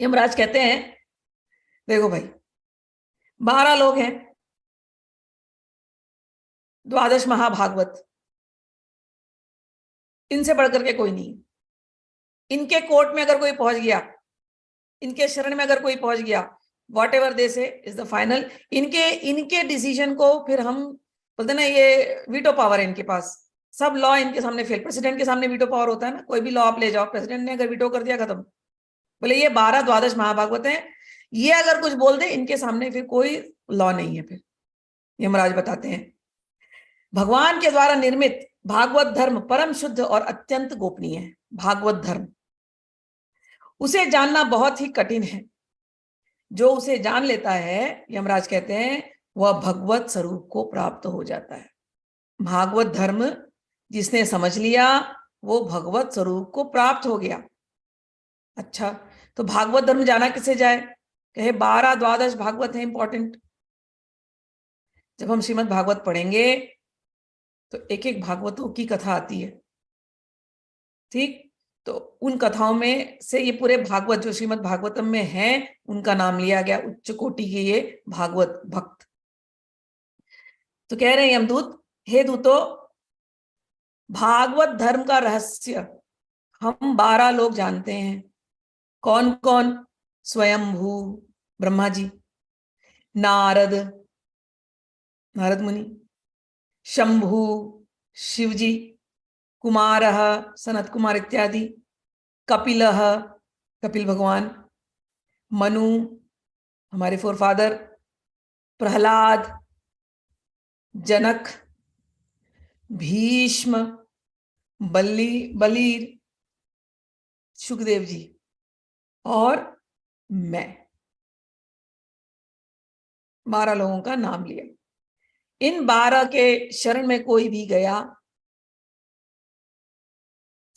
यमराज कहते हैं, देखो भाई, 12 लोग हैं, द्वादश महाभागवत, इनसे बढ़कर के कोई नहीं। इनके कोर्ट में अगर कोई पहुंच गया, इनके शरण में अगर कोई पहुंच गया, वॉट एवर दे से इज द फाइनल। इनके इनके डिसीजन को फिर हम बोलते ना, ये वीटो पावर है इनके पास। सब लॉ इनके सामने फेल। प्रेसिडेंट के सामने वीटो पावर होता है ना, कोई भी लॉ आप ले जाओ, प्रेसिडेंट ने अगर वीटो कर दिया, खत्म। बोले ये 12 द्वादश महाभागवत हैं, ये अगर कुछ बोल दे इनके सामने फिर कोई लॉ नहीं है। फिर यमराज बताते हैं, भगवान के द्वारा निर्मित भागवत धर्म परम शुद्ध और अत्यंत गोपनीय है। भागवत धर्म, उसे जानना बहुत ही कठिन है। जो उसे जान लेता है, यमराज कहते हैं, वह भगवत स्वरूप को प्राप्त हो जाता है। भागवत धर्म जिसने समझ लिया, वो भगवत स्वरूप को प्राप्त हो गया। अच्छा, तो भागवत धर्म जाना किसे जाए? कहे 12 द्वादश भागवत है इंपॉर्टेंट। जब हम श्रीमद् भागवत पढ़ेंगे तो एक एक भागवतों की कथा आती है, ठीक? तो उन कथाओं में से ये पूरे भागवत जो श्रीमद् भागवतम में हैं, उनका नाम लिया गया। उच्च कोटि के ये भागवत भक्त। तो कह रहे हैं यमदूत, हे दूतो, भागवत धर्म का रहस्य हम 12 लोग जानते हैं। कौन कौन? स्वयंभू ब्रह्मा जी, नारद नारद मुनि, शंभु शिव जी, कुमारः सनत कुमार इत्यादि, कपिलः कपिल भगवान, मनु हमारे फोरफादर, प्रहलाद, जनक, भीष्म, बलि, सुखदेव जी और मैं। 12 लोगों का नाम लिया। इन 12 के शरण में कोई भी गया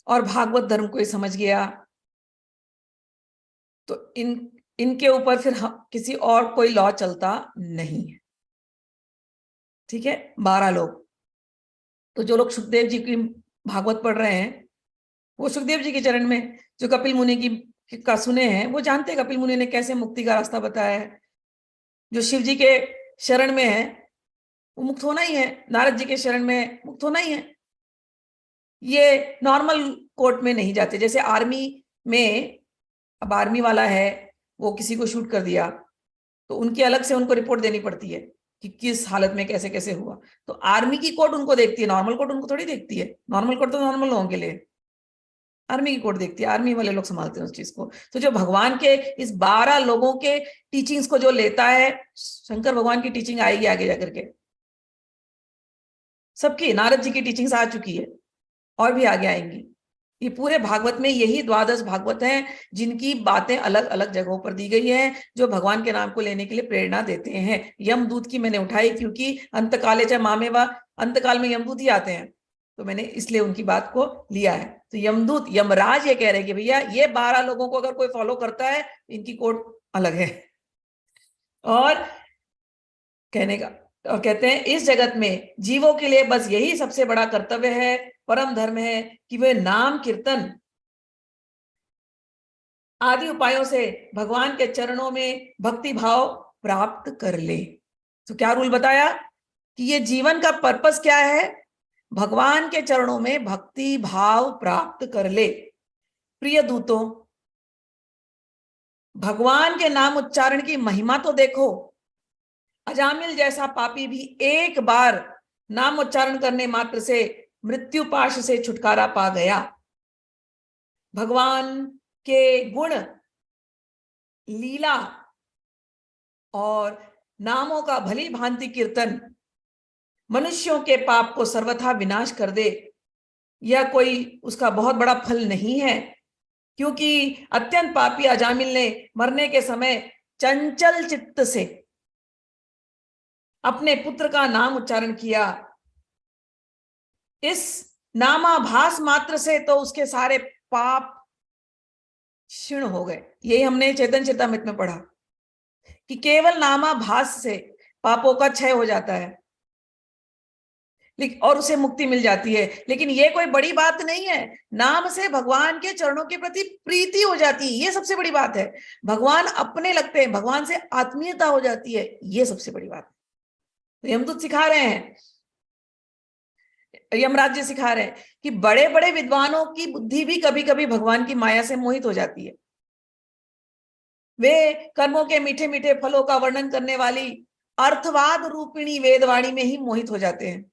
और भागवत धर्म को समझ गया, तो इनके ऊपर फिर किसी और कोई लॉ चलता नहीं है। ठीक है, 12 लोग। तो जो लोग सुखदेव जी की भागवत पढ़ रहे हैं, वो सुखदेव जी के चरण में। जो कपिल मुनि की का सुने हैं, वो जानते हैं कपिल मुनि ने कैसे मुक्ति का रास्ता बताया है। जो शिव जी के शरण में है, वो मुक्त होना ही है। नारद जी के शरण में मुक्त होना ही है। ये नॉर्मल कोर्ट में नहीं जाते। जैसे आर्मी में, अब आर्मी वाला है, वो किसी को शूट कर दिया, तो उनकी अलग से उनको रिपोर्ट देनी पड़ती है कि किस हालत में कैसे कैसे हुआ। तो आर्मी की कोर्ट उनको देखती है, नॉर्मल कोर्ट उनको थोड़ी देखती है। नॉर्मल कोर्ट तो नॉर्मल लोगों के लिए, आर्मी की कोर्ट देखती है। आर्मी वाले लोग संभालते हैं उस चीज को। तो जो भगवान के इस 12 लोगों के टीचिंग्स को जो लेता है, शंकर भगवान की टीचिंग आएगी आगे जाकर के। सबकी, नारद जी की टीचिंग्स आ चुकी है और भी आगे आएंगी। ये पूरे भागवत में यही द्वादश भागवत हैं जिनकी बातें अलग अलग जगहों पर दी गई हैं, जो भगवान के नाम को लेने के लिए प्रेरणा देते हैं। यमदूत की मैंने उठाई क्योंकि अंतकाले च मामे व, अंतकाल में यमदूत ही आते हैं, तो मैंने इसलिए उनकी बात को लिया है। तो यमदूत, यमराज ये कह रहे हैं कि भैया ये 12 लोगों को अगर कोई फॉलो करता है, इनकी कोर्ट अलग है। और कहने का, और कहते हैं इस जगत में जीवों के लिए बस यही सबसे बड़ा कर्तव्य है, परम धर्म है, कि वे नाम कीर्तन आदि उपायों से भगवान के चरणों में भक्ति भाव प्राप्त कर ले। तो क्या रूल बताया कि ये जीवन का पर्पस क्या है? भगवान के चरणों में भक्ति भाव प्राप्त कर ले। प्रिय दूतों, भगवान के नाम उच्चारण की महिमा तो देखो। अजामिल जैसा पापी भी एक बार नाम उच्चारण करने मात्र से मृत्यु पाश से छुटकारा पा गया। भगवान के गुण, लीला और नामों का भली भांति कीर्तन मनुष्यों के पाप को सर्वथा विनाश कर दे, यह कोई उसका बहुत बड़ा फल नहीं है। क्योंकि अत्यंत पापी अजामिल ने मरने के समय चंचल चित्त से अपने पुत्र का नाम उच्चारण किया। इस नामाभास मात्र से तो उसके सारे पाप क्षीण हो गए। यही हमने चेतन चेतामृत में पढ़ा कि केवल नामाभास से पापों का क्षय हो जाता है। और उसे मुक्ति मिल जाती है। लेकिन ये कोई बड़ी बात नहीं है, नाम से भगवान के चरणों के प्रति प्रीति हो जाती है, ये सबसे बड़ी बात है। भगवान अपने लगते हैं, भगवान से आत्मीयता हो जाती है, ये सबसे बड़ी बात है। यमदूत सिखा रहे हैं, यमराज जी सिखा रहे हैं कि बड़े बड़े विद्वानों की बुद्धि भी कभी कभी भगवान की माया से मोहित हो जाती है। वे कर्मों के मीठे मीठे फलों का वर्णन करने वाली अर्थवाद रूपिणी वेदवाणी में ही मोहित हो जाते हैं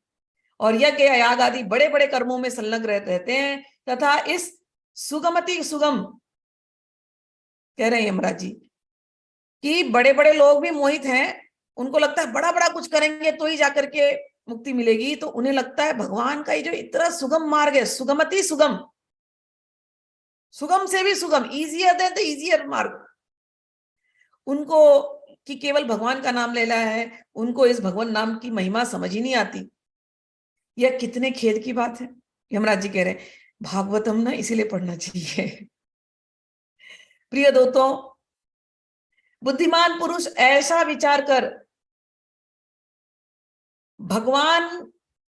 और यज्ञ याग आदि बड़े बड़े कर्मों में संलग्न रहते हैं तथा इस सुगमति सुगम, कह रहे हैं यमराज जी कि बड़े बड़े लोग भी मोहित हैं, उनको लगता है बड़ा बड़ा कुछ करेंगे तो ही जाकर के मुक्ति मिलेगी, तो उन्हें लगता है भगवान का ये जो इतना सुगम मार्ग है, सुगमति सुगम, सुगम से भी सुगम, इजियर देन द इजियर मार्ग, उनको कि केवल भगवान का नाम लेना है, उनको इस भगवान नाम की महिमा समझ ही नहीं आती। यह कितने खेद की बात है। यमराज जी कह रहे हैं भागवतम ना इसीलिए पढ़ना चाहिए। प्रिय दोस्तों, बुद्धिमान पुरुष ऐसा विचार कर भगवान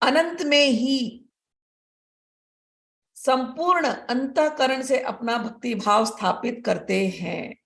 अनंत में ही संपूर्ण अंतःकरण से अपना भक्ति भाव स्थापित करते हैं।